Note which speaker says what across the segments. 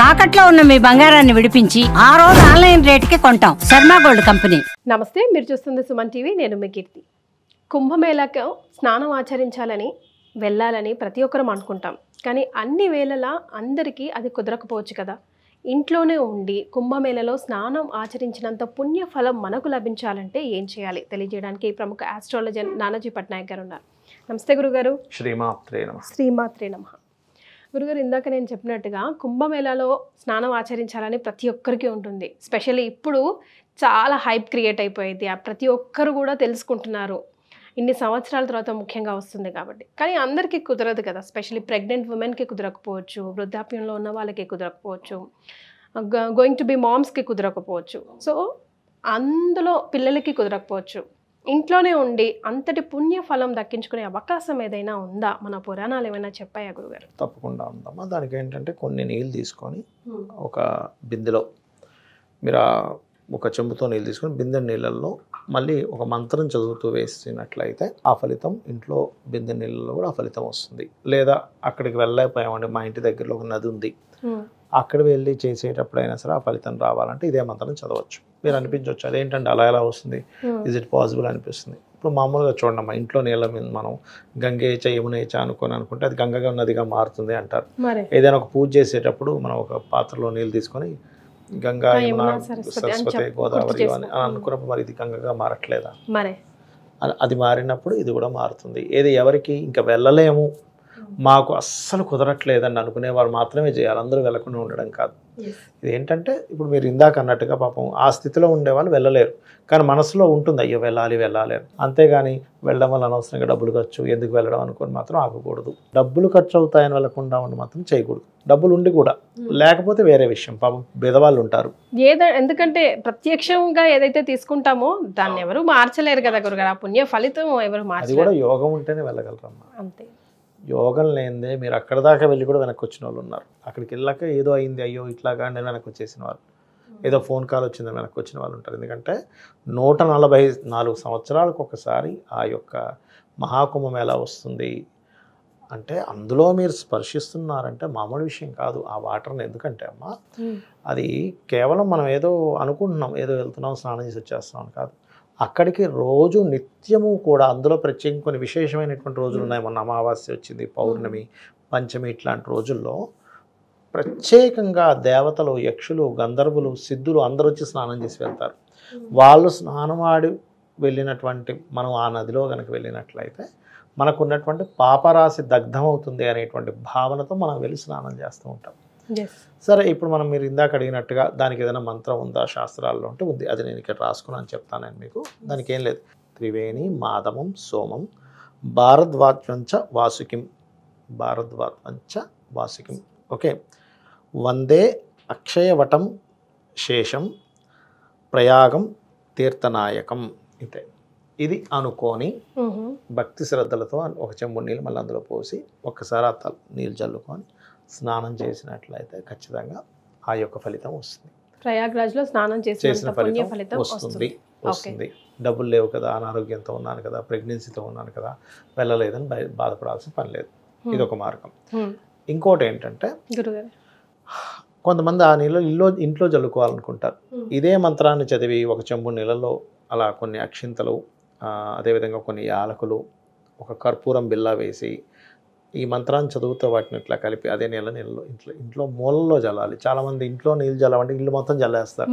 Speaker 1: తాకట్లో ఉన్న మీ బంగారాన్ని విడిపించి ఆ రోజు ఆన్లైన్ రేటుకి కొంటాం. Sharma gold company.
Speaker 2: నమస్తే, మీరు చూస్తుంది సుమన్ టీవీ. నేను మీ కీర్తి. కుంభమేళాకు స్నానం ఆచరించాలని వెళ్ళాలని ప్రతి ఒక్కరం అనుకుంటాం. కానీ అన్ని వేళలా అందరికీ అది కుదరకపోవచ్చు కదా. ఇంట్లోనే ఉండి కుంభమేళలో స్నానం ఆచరించినంత పుణ్యఫలం మనకు లభించాలంటే ఏం చేయాలి తెలియజేయడానికి ప్రముఖ ఆస్ట్రాలజర్ నానాజీ పట్నాయక్ గారు ఉన్నారు. నమస్తే గురుగారు.
Speaker 3: శ్రీమాత్రే నమః.
Speaker 2: శ్రీమాత్రే నమః. గురుగారు, ఇందాక నేను చెప్పినట్టుగా కుంభమేళాలో స్నానం ఆచరించాలని ప్రతి ఒక్కరికి ఉంటుంది. స్పెషల్లీ ఇప్పుడు చాలా హైప్ క్రియేట్ అయిపోయింది. ప్రతి ఒక్కరు కూడా తెలుసుకుంటున్నారు. ఇన్ని సంవత్సరాల తర్వాత ముఖ్యంగా వస్తుంది కాబట్టి. కానీ అందరికీ కుదరదు కదా. స్పెషల్లీ ప్రెగ్నెంట్ ఉమెన్కి కుదరకపోవచ్చు, వృద్ధాప్యంలో ఉన్న వాళ్ళకి కుదరకపోవచ్చు, గోయింగ్ టు బి మామ్స్కి కుదరకపోవచ్చు, సో అందులో పిల్లలకి కుదరకపోవచ్చు. ఇంట్లోనే ఉండి అంతటి పుణ్య ఫలం దక్కించుకునే అవకాశం ఏదైనా ఉందా? మన పురాణాలు ఏమైనా చెప్పాయా గురుగారు?
Speaker 3: తప్పకుండా ఉందమ్మా. దానికి ఏంటంటే కొన్ని నీళ్ళు తీసుకొని ఒక బిందెలో మీరు ఒక చెంబుతో నీళ్ళు తీసుకొని బిందె నీళ్ళల్లో మళ్ళీ ఒక మంత్రం చదువుతూ వేసినట్లయితే ఆ ఫలితం ఇంట్లో బిందె నీళ్ళలో కూడా ఆ ఫలితం వస్తుంది. లేదా అక్కడికి వెళ్ళలేకపోయామండి, మా ఇంటి దగ్గరలో ఒక నది ఉంది, అక్కడ వెళ్ళి చేసేటప్పుడైనా సరే ఆ ఫలితం రావాలంటే ఇదే మంత్రం చదవచ్చు. మీరు అనిపించవచ్చు అదేంటంటే అలా ఎలా వస్తుంది, ఇజ్ ఇట్ పాసిబుల్ అనిపిస్తుంది. ఇప్పుడు మామూలుగా చూడండి అమ్మా, ఇంట్లో నీళ్ళ మీద మనం గంగేచ యమునేచ అనుకుంటే అది గంగగా నదిగా మారుతుంది అంటారు. ఏదైనా ఒక పూజ చేసేటప్పుడు మనం ఒక పాత్రలో నీళ్ళు తీసుకొని గంగా యమున సరస్వతి గోదావరి అని అనుకున్నప్పుడు మరి ఇది గంగగా మారట్లేదా? అది మారినప్పుడు ఇది కూడా మారుతుంది. ఏది ఎవరికి ఇంకా వెళ్ళలేము, మాకు అస్సలు కుదరట్లేదని అనుకునేవారు మాత్రమే చేయాలి, అందరూ వెళ్ళకుండా ఉండడం కాదు. ఇది ఏంటంటే ఇప్పుడు మీరు ఇందాక అన్నట్టుగా పాపం ఆ స్థితిలో ఉండేవాళ్ళు వెళ్ళలేరు, కానీ మనసులో ఉంటుంది అయ్యో వెళ్ళాలి వెళ్ళాలి. అంతేగాని వెళ్ళడం వల్ల అనవసరంగా డబ్బులు ఖర్చు, ఎందుకు వెళ్ళడం అనుకుని మాత్రం ఆగకూడదు. డబ్బులు ఖర్చు అవుతాయని వెళ్ళకుండా ఉండి మాత్రం చేయకూడదు. డబ్బులు ఉండి కూడా లేకపోతే వేరే విషయం, పాపం బెదవాళ్ళు ఉంటారు.
Speaker 2: ఎందుకంటే ప్రత్యక్షంగా ఏదైతే తీసుకుంటామో దాన్ని ఎవరు మార్చలేరు కదా గురుగారు. ఆ పుణ్య ఫలితం ఎవరు మార్చలేరు.
Speaker 3: అది కూడా యోగం ఉంటేనే వెళ్ళగలరమ్మా.
Speaker 2: అంతే.
Speaker 3: యోగం లేనిదే మీరు అక్కడ దాకా వెళ్ళి కూడా వెనక్కి వచ్చిన వాళ్ళు ఉన్నారు. అక్కడికి వెళ్ళాక ఏదో అయింది అయ్యో ఇట్లాగా నేను వెనక్కి వచ్చేసిన వాళ్ళు, ఏదో ఫోన్ కాల్ వచ్చిందని వెనక్కి వచ్చిన వాళ్ళు ఉంటారు. ఎందుకంటే 144 సంవత్సరాలకు ఒకసారి ఆ యొక్క మహాకుంభమేళా వస్తుంది అంటే అందులో మీరు స్పర్శిస్తున్నారంటే మామూలు విషయం కాదు. ఆ వాటర్ని ఎందుకంటే అమ్మా అది కేవలం మనం ఏదో అనుకుంటున్నాం, ఏదో వెళ్తున్నాం స్నానం చేసి వచ్చేస్తున్నాం కాదు. అక్కడికి రోజు నిత్యము కూడా అందులో ప్రత్యేకంగా కొన్ని విశేషమైనటువంటి రోజులు ఉన్నాయి. మొన్న అమావాస్య వచ్చింది, పౌర్ణమి, పంచమి, ఇట్లాంటి రోజుల్లో ప్రత్యేకంగా దేవతలు, యక్షులు, గంధర్వులు, సిద్ధులు అందరూ వచ్చి స్నానం చేసి వెళ్తారు. వాళ్ళు స్నానం ఆడి వెళ్ళినటువంటి మనం ఆ నదిలో కనుక వెళ్ళినట్లయితే మనకున్నటువంటి పాపరాశి దగ్ధమవుతుంది అనేటువంటి భావనతో మనం వెళ్ళి స్నానం చేస్తూ ఉంటాం. సరే, ఇప్పుడు మీరు ఇందాక అడిగినట్టుగా దానికి ఏదైనా మంత్రం ఉందా శాస్త్రాల్లో అంటే ఉంది. అది నేను ఇక్కడ రాసుకున్నాను చెప్తాను మీకు. దానికి ఏం లేదు. త్రివేణి మాధవం సోమం భారద్వాజ్వంచ వాసుకిం, భారద్వాజ్వంచ వాసుకిం. ఓకే. వందే అక్షయవటం శేషం ప్రయాగం తీర్థనాయకం. ఇంతే. ఇది అనుకొని భక్తి శ్రద్ధలతో ఒక చెంబు నీళ్ళు మళ్ళీ అందులో పోసి ఒక్కసారి ఆ నీళ్ళు చల్లుకొని స్నానం చేసినట్లయితే ఖచ్చితంగా ఆ యొక్క ఫలితం వస్తుంది.
Speaker 2: ప్రయాగ్రాజ్లో స్నానం చేసిన ఫలితం వస్తుంది.
Speaker 3: డబ్బులు లేవు కదా, అనారోగ్యంతో ఉన్నాను కదా, ప్రెగ్నెన్సీతో ఉన్నాను కదా, వెళ్ళలేదని బాధపడాల్సిన పని లేదు. ఇది ఒక మార్గం. ఇంకోటి ఏంటంటే కొంతమంది ఆ నీళ్ళు ఇంట్లో చల్లుకోవాలనుకుంటారు. ఇదే మంత్రాన్ని చదివి ఒక చెంబు నీళ్ళలో అలా కొన్ని అక్షింతలు, అదేవిధంగా కొన్ని యాలకులు, ఒక కర్పూరం బిల్లా వేసి ఈ మంత్రాన్ని చదువుతూ వాటిని ఇట్లా కలిపి అదే నీళ్ళలో ఇంట్లో మూలల్లో జల్లాలి. చాలా మంది ఇంట్లో నీళ్ళు జల్లాలంటే ఇల్లు మొత్తం జల్లేస్తారు.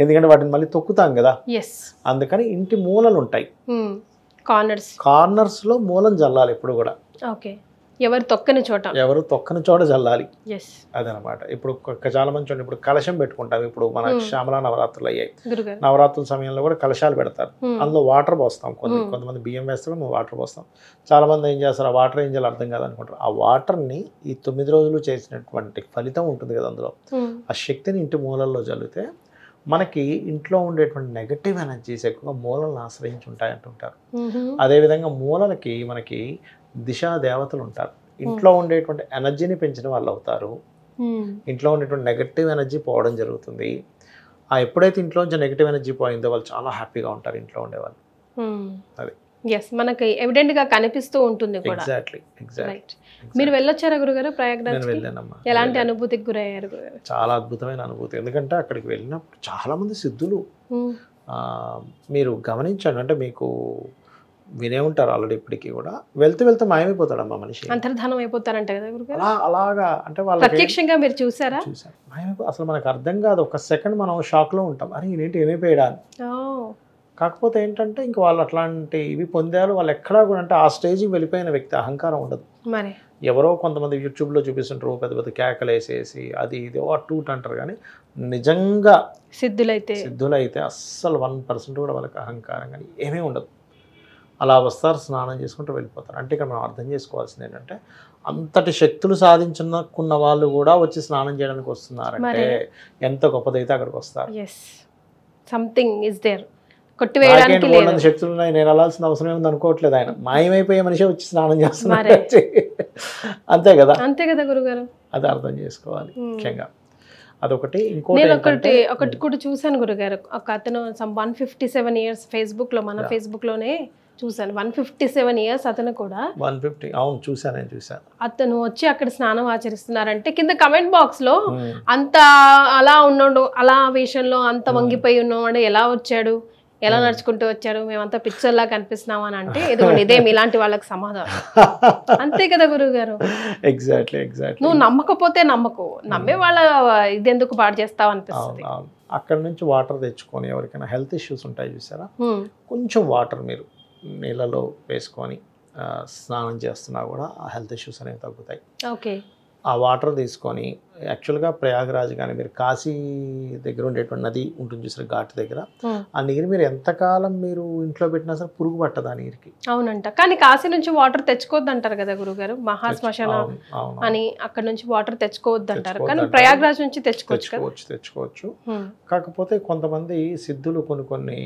Speaker 3: ఎందుకంటే వాటిని మళ్ళీ తొక్కుతాం కదా, అందుకని ఇంటి మూలలు ఉంటాయి, కార్నర్స్ లో మూలం జల్లాలి ఎప్పుడు కూడా.
Speaker 2: ఎవరు తొక్కని
Speaker 3: చోట జల్లాలి. అదనమాట. ఇప్పుడు చాలా మంది చూడండి, ఇప్పుడు కలశం పెట్టుకుంటాం. ఇప్పుడు మన శ్యామలా నవరాత్రులు అయ్యాయి. నవరాత్రుల సమయంలో కూడా కలశాలు పెడతారు, అందులో వాటర్ పోస్తాం. కొంతమంది బియ్యం వేస్తారు, మేము వాటర్ పోస్తాం. చాలా మంది ఏం చేస్తారు, ఆ వాటర్ ఏం చేయాలో అర్థం కాదనుకుంటారు. ఆ వాటర్ని ఈ 9 రోజులు చేసినటువంటి ఫలితం ఉంటుంది కదా అందులో, ఆ శక్తిని ఇంటి మూలల్లో చల్లితే మనకి ఇంట్లో ఉండేటువంటి నెగటివ్ ఎనర్జీస్ ఎక్కువగా మూలలను ఆశ్రయించి ఉంటాయి అంటుంటారు. అదేవిధంగా మూలలకి మనకి దిశా దేవతలు ఉంటారు. ఇంట్లో ఉండేటువంటి ఎనర్జీని పెంచిన వాళ్ళు అవుతారు. ఇంట్లో ఉండేటువంటి నెగటివ్ ఎనర్జీ పోవడం జరుగుతుంది. ఎప్పుడైతే ఇంట్లో నుంచి నెగటివ్ ఎనర్జీ పోయిందో వాళ్ళు చాలా హ్యాపీగా ఉంటారు ఇంట్లో ఉండేవాళ్ళు. అది
Speaker 2: ఎస్ మనకి ఎవిడెంట్ గా కనిపిస్తూ ఉంటుంది కూడా.
Speaker 3: Exactly
Speaker 2: right. మీరు వెళ్ళొచ్చారా గురుగారు
Speaker 3: నేను
Speaker 2: ప్రయాగ్రాజ్?
Speaker 3: వెళ్ళానమ్మా.
Speaker 2: ఎలాంటి అనుభూతికి గురయ్యారు గురుగారు?
Speaker 3: చాలా అద్భుతమైన అనుభూతి. ఎందుకంటే అక్కడికి వెళ్ళినప్పుడు చాలా మంది సిద్ధులు మీరు గమనించండి. అంటే మీకు వినే ఉంటారు ఆల్రెడీ, ఇప్పటికీ కూడా వెళ్తూ వెళ్తూ మాయమైపోతాడమ్మా మనిషి.
Speaker 2: అంతర్ధానం అయిపోతారంట కదా గురుగారు?
Speaker 3: అలాగా అంటే వాళ్ళు
Speaker 2: ప్రత్యక్షంగా మీరు చూసారా?
Speaker 3: చూసారు. అసలు మనకు అర్థం కాదు. ఒక సెకండ్ మనం షాక్ లో ఉంటాం, అరే ఏంటి ఏమైపోయాడా అని. కాకపోతే ఏంటంటే ఇంకా వాళ్ళు అట్లాంటి ఇవి పొందారు. వాళ్ళు ఎక్కడా కూడా అంటే ఆ స్టేజ్కి వెళ్ళిపోయిన వ్యక్తి, అహంకారం ఉండదు.
Speaker 2: మరి
Speaker 3: ఎవరో కొంతమంది యూట్యూబ్లో చూపిస్తుంటారు పెద్ద పెద్ద కేకలు వేసేసి అది ఇది టూట్ అంటారు, కానీ నిజంగా సిద్ధులైతే అస్సలు 1% కూడా వాళ్ళకి అహంకారం కానీ ఏమీ ఉండదు. అలా వస్తారు, స్నానం చేసుకుంటూ వెళ్ళిపోతారు. అంటే ఇక్కడ మనం అర్థం చేసుకోవాల్సింది ఏంటంటే అంతటి శక్తులు సాధించుకున్న వాళ్ళు కూడా వచ్చి స్నానం చేయడానికి వస్తున్నారంటే ఎంత గొప్పదైతే అక్కడికి వస్తారు.
Speaker 2: Something is there. కొట్టివేయడానికి లేదు.
Speaker 3: శక్తులు ఉన్నాయి, నేను వెళ్ళాల్సిన అవసరం ఏముంది అనుకోవట్లేదు. ఆయన మాయమైపోయే మనిషి వచ్చి స్నానం చేస్తున్నారు. అంతే కదా, అంతే కదా గురుగారు. అది అర్థం చేసుకోవాలి ముఖ్యంగా. అదొకటి.
Speaker 2: ఒకటి కూడా చూసాను గురుగారు, ఒక అతను 157 years ఫేస్బుక్ లో, మన ఫేస్బుక్ లోనే చూసాను. 157 years అతను కూడా
Speaker 3: 150. అవును చూసాను, నేను చూసాను.
Speaker 2: అతను వచ్చి అక్కడ స్నానం ఆచరిస్తున్నారంటే కింద కమెంట్ బాక్స్ లో అంత అలా ఉన్నాడు, అలా వేషంలో అంత వంగిపోయి ఉన్నాడు, ఎలా వచ్చాడు, ఎలా నడుచుకుంటూ వచ్చాడు, మేమంతా పిక్చర్లా కనిపిస్తున్నాం అని అంటే ఇదిగోండి ఇదే మీలాంటి వాళ్ళకి సమాధానం. అంతే కదా గురువు గారు?
Speaker 3: ఎగ్జాక్ట్లీ.
Speaker 2: నువ్వు నమ్మకపోతే నమ్మకు, నమ్మే వాళ్ళ ఇది ఎందుకు పాడు చేస్తావు అనిపిస్తుంది.
Speaker 3: అక్కడ నుంచి వాటర్ తెచ్చుకొని ఎవరికైనా హెల్త్ ఇష్యూస్ ఉంటాయి చూసారా, కొంచెం వాటర్ మీరు నీళ్ళలో వేసుకొని స్నానం చేస్తున్నా కూడా ఆ హెల్త్ ఇష్యూస్ అనేవి తగ్గుతాయి.
Speaker 2: ఓకే.
Speaker 3: ఆ వాటర్ తీసుకొని యాక్చువల్గా ప్రయాగరాజ్ కానీ మీరు కాశీ దగ్గర ఉండేటువంటి నది ఉంటుంది చూసారు, ఘాట్ దగ్గర, ఆ నీరు మీరు ఎంతకాలం మీరు ఇంట్లో పెట్టినా సరే పురుగు పట్టదు ఆ నీరుకి.
Speaker 2: అవునంట. కానీ కాశీ నుంచి వాటర్ తెచ్చుకోవద్దు అంటారు కదా గురుగారు, మహాశ్మశానం అని అక్కడ నుంచి వాటర్ తెచ్చుకోవద్దు అంటారు. కానీ ప్రయాగరాజ్ నుంచి
Speaker 3: తెచ్చుకోవచ్చు. కాకపోతే కొంతమంది సిద్ధులు కొన్ని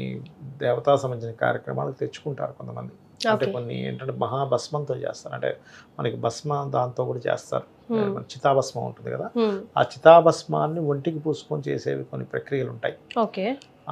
Speaker 3: దేవతా సంబంధించిన కార్యక్రమాలు తెచ్చుకుంటారు కొంతమంది. అంటే కొన్ని ఏంటంటే మహాభస్మంతో చేస్తారు, అంటే మనకి భస్మ దాంతో కూడా చేస్తారు. చితాభస్మం ఉంటుంది కదా, ఆ చితాభస్మాన్ని ఒంటికి పూసుకొని చేసేవి కొన్ని ప్రక్రియలు ఉంటాయి.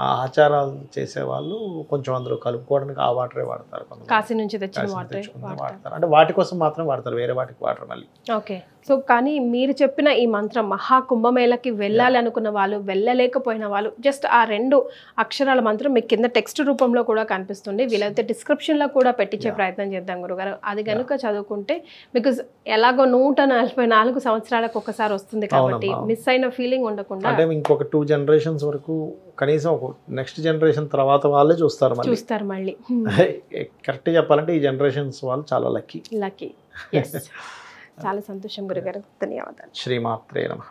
Speaker 3: ఆ ఆచారాలు చేసే వాళ్ళు కొంచెం అందులో కలుపుకోవడానికి ఆ వాటరే వాడతారు.
Speaker 2: కాశీ నుంచి తెచ్చిన
Speaker 3: వాడతారు, అంటే వాటి కోసం మాత్రం వాడతారు, వేరే వాటికి వాటర్ మళ్ళీ.
Speaker 2: ఓకే. సో కానీ మీరు చెప్పిన ఈ మంత్రం మహాకుంభమేళకి వెళ్ళాలి అనుకున్న వాళ్ళు, వెళ్ళలేకపోయిన వాళ్ళు, జస్ట్ ఆ 2 అక్షరాల మంత్రం మీకు కింద టెక్స్ట్ రూపంలో కూడా కనిపిస్తుంది. వీలైతే డిస్క్రిప్షన్లో కూడా పెట్టించే ప్రయత్నం చేద్దాం గురుగారు. అది కనుక చదువుకుంటే బికాజ్ ఎలాగో 144 సంవత్సరాలకు ఒకసారి వస్తుంది కాబట్టి మిస్ అయిన ఫీలింగ్ ఉండకుండా,
Speaker 3: అంటే ఇంకొక 2 generations వరకు కనీసం ఒక నెక్స్ట్ జనరేషన్ తర్వాత వాళ్ళే చూస్తారు
Speaker 2: మళ్ళీ.
Speaker 3: కరెక్ట్ చెప్పాలంటే ఈ జనరేషన్స్ వాళ్ళు చాలా లక్కీ.
Speaker 2: చాలా సంతోషం గురుగారు, ధన్యవాదాలు.
Speaker 3: శ్రీమాత్రే నమః.